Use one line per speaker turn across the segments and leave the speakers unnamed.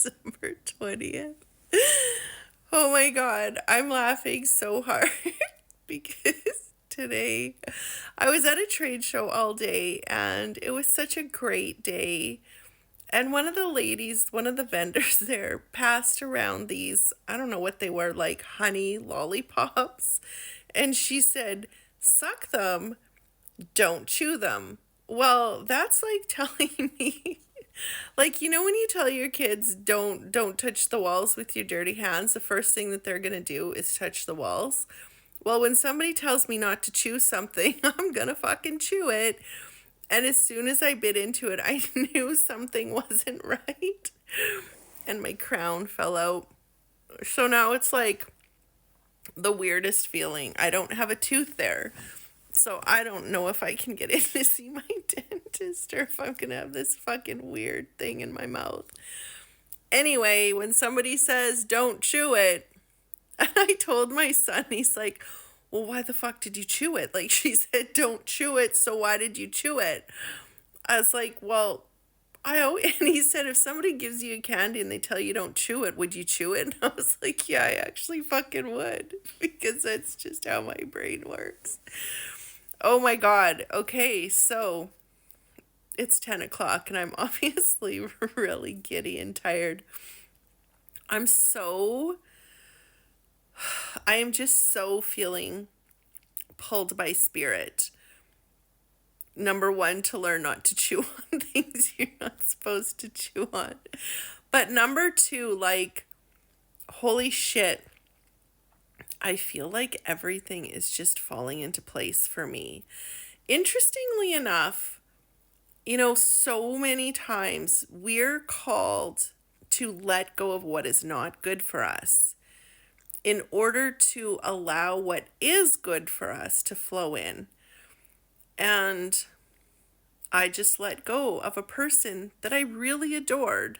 December 20th. Oh my God, I'm laughing so hard because today I was at a trade show all day and it was such a great day. And one of the ladies, one of the vendors there, passed around these, I don't know what they were, like honey lollipops. And she said, suck them, don't chew them. Well, that's like telling me, like, you know, when you tell your kids don't touch the walls with your dirty hands, the first thing that they're going to do is touch the walls. Well, when somebody tells me not to chew something, I'm going to fucking chew it. And as soon as I bit into it, I knew something wasn't right. And my crown fell out. So now it's like the weirdest feeling. I don't have a tooth there. So I don't know if I can get in to see my dentist or if I'm going to have this fucking weird thing in my mouth. Anyway, when somebody says don't chew it, and I told my son, he's like, well, why the fuck did you chew it? Like, she said don't chew it, so why did you chew it? I was like, well, and he said, if somebody gives you a candy and they tell you don't chew it, would you chew it? And I was like, yeah, I actually fucking would, because that's just how my brain works. Oh my God. Okay, so it's 10 o'clock and I'm obviously really giddy and tired. I am just so feeling pulled by spirit. Number one, to learn not to chew on things you're not supposed to chew on. But number two, like, holy shit, I feel like everything is just falling into place for me. Interestingly enough, you know, so many times we're called to let go of what is not good for us in order to allow what is good for us to flow in. And I just let go of a person that I really adored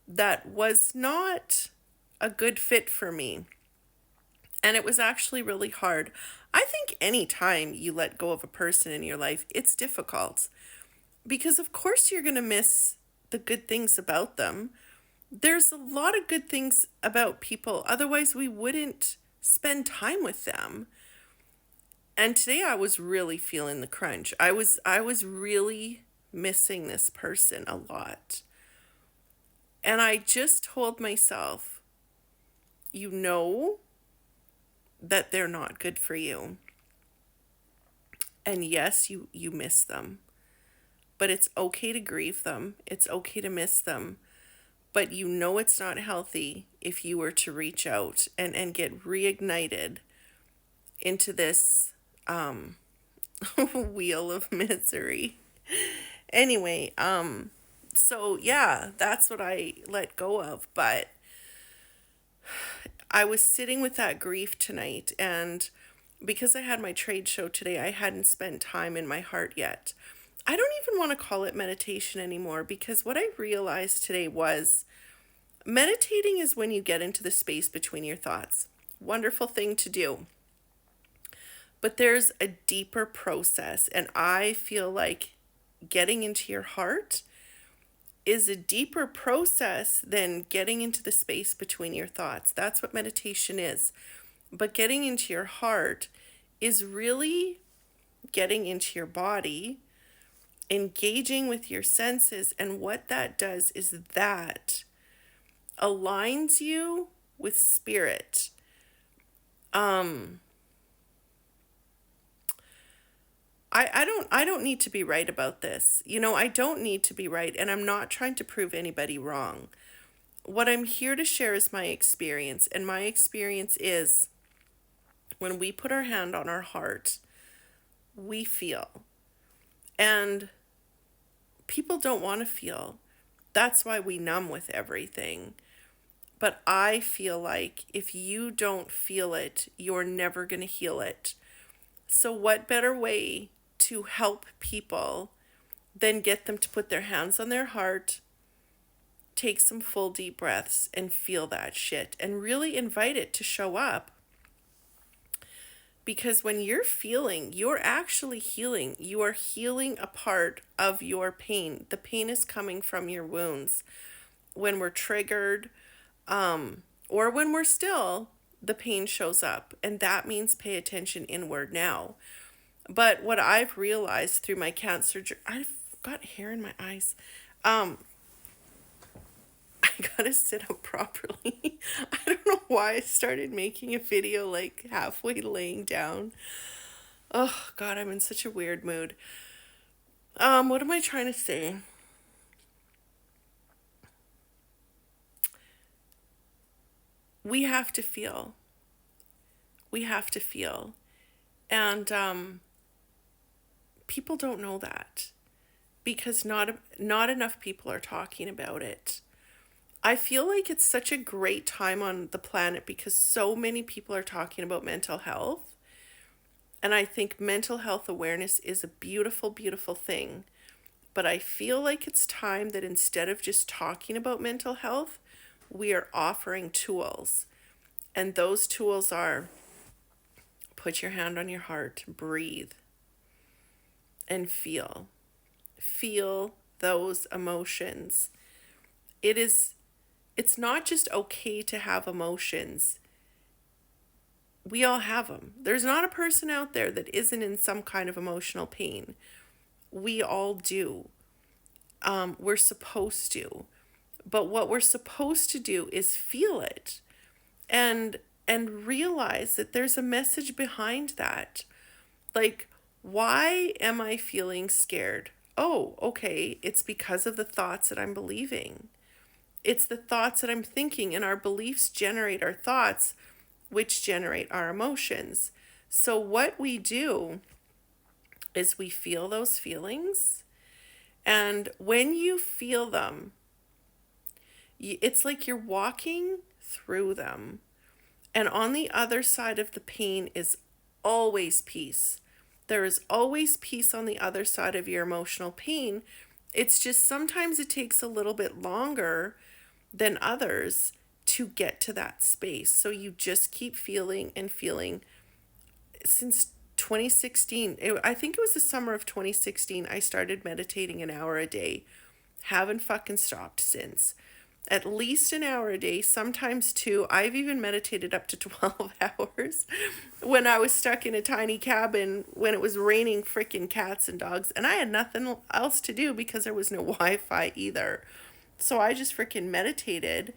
that was not a good fit for me. And it was actually really hard. I think any time you let go of a person in your life, it's difficult. Because of course you're going to miss the good things about them. There's a lot of good things about people. Otherwise we wouldn't spend time with them. And today I was really feeling the crunch. I was really missing this person a lot. And I just told myself, you know that they're not good for you. And yes, you miss them. But it's okay to grieve them. It's okay to miss them. But you know it's not healthy if you were to reach out and get reignited into this wheel of misery. Anyway, so yeah, that's what I let go of. But I was sitting with that grief tonight, and because I had my trade show today, I hadn't spent time in my heart yet. I don't even want to call it meditation anymore, because what I realized today was meditating is when you get into the space between your thoughts. Wonderful thing to do. But there's a deeper process, and I feel like getting into your heart is a deeper process than getting into the space between your thoughts. That's what meditation is. But getting into your heart is really getting into your body, engaging with your senses, and what that does is that aligns you with spirit. I don't need to be right about this. You know, I don't need to be right, and I'm not trying to prove anybody wrong. What I'm here to share is my experience, and my experience is when we put our hand on our heart, we feel. And people don't want to feel. That's why we numb with everything. But I feel like if you don't feel it, you're never going to heal it. So what better way to help people than get them to put their hands on their heart, take some full deep breaths, and feel that shit, and really invite it to show up. Because when you're feeling, you're actually healing. You are healing a part of your pain. The pain is coming from your wounds. when we're triggered, or when we're still, the pain shows up. And that means pay attention inward now. But what I've realized through my cancer, I've got hair in my eyes. Um, I gotta sit up properly. I don't know why I started making a video like halfway laying down. Oh God, I'm in such a weird mood. What am I trying to say? We have to feel. We have to feel. And people don't know that because not enough people are talking about it. I feel like it's such a great time on the planet because so many people are talking about mental health. And I think mental health awareness is a beautiful, beautiful thing. But I feel like it's time that instead of just talking about mental health, we are offering tools. And those tools are put your hand on your heart, breathe, and feel. Feel those emotions. It's not just okay to have emotions. We all have them. There's not a person out there that isn't in some kind of emotional pain. We all do. We're supposed to. But what we're supposed to do is feel it and realize that there's a message behind that. Like, why am I feeling scared? Oh, okay, it's because of the thoughts that I'm believing. It's the thoughts that I'm thinking, and our beliefs generate our thoughts, which generate our emotions. So what we do is we feel those feelings, and when you feel them, it's like you're walking through them. And on the other side of the pain is always peace. There is always peace on the other side of your emotional pain. It's just sometimes it takes a little bit longer than others to get to that space. So you just keep feeling and feeling. Since 2016, I think it was the summer of 2016, I started meditating an hour a day. Haven't fucking stopped since. At least an hour a day, sometimes two. I've even meditated up to 12 hours when I was stuck in a tiny cabin when it was raining freaking cats and dogs, and I had nothing else to do because there was no Wi-Fi either. So I just freaking meditated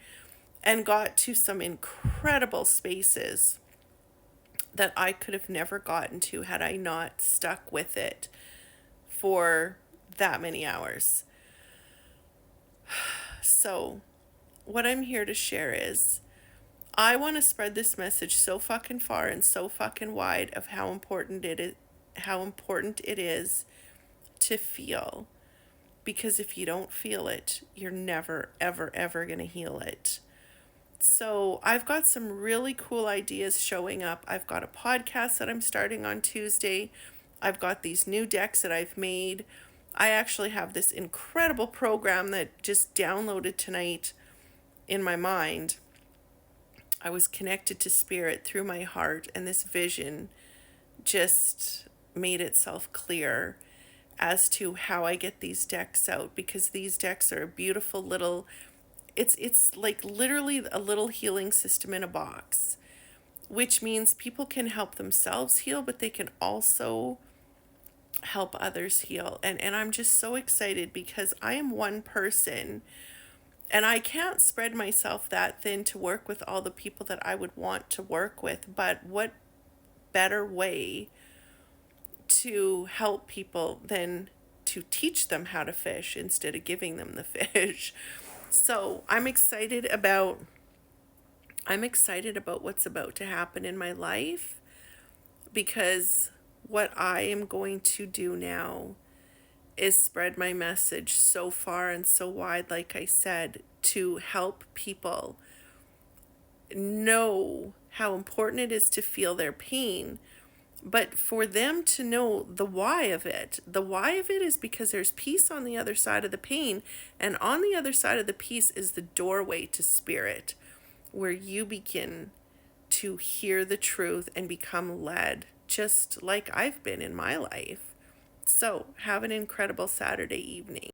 and got to some incredible spaces that I could have never gotten to had I not stuck with it for that many hours. So what I'm here to share is I want to spread this message so fucking far and so fucking wide of how important it is to feel. Because if you don't feel it, you're never, ever, ever going to heal it. So I've got some really cool ideas showing up. I've got a podcast that I'm starting on Tuesday. I've got these new decks that I've made. I actually have this incredible program that just downloaded tonight in my mind. I was connected to spirit through my heart, and this vision just made itself clear as to how I get these decks out, because these decks are a beautiful little, it's like literally a little healing system in a box, which means people can help themselves heal, but they can also help others heal. And I'm just so excited because I am one person and I can't spread myself that thin to work with all the people that I would want to work with. But what better way to help people than to teach them how to fish instead of giving them the fish? So I'm excited about what's about to happen in my life, because what I am going to do now is spread my message so far and so wide, like I said, to help people know how important it is to feel their pain, but for them to know the why of it. The why of it is because there's peace on the other side of the pain, and on the other side of the peace is the doorway to spirit, where you begin to hear the truth and become led, just like I've been in my life. So have an incredible Saturday evening.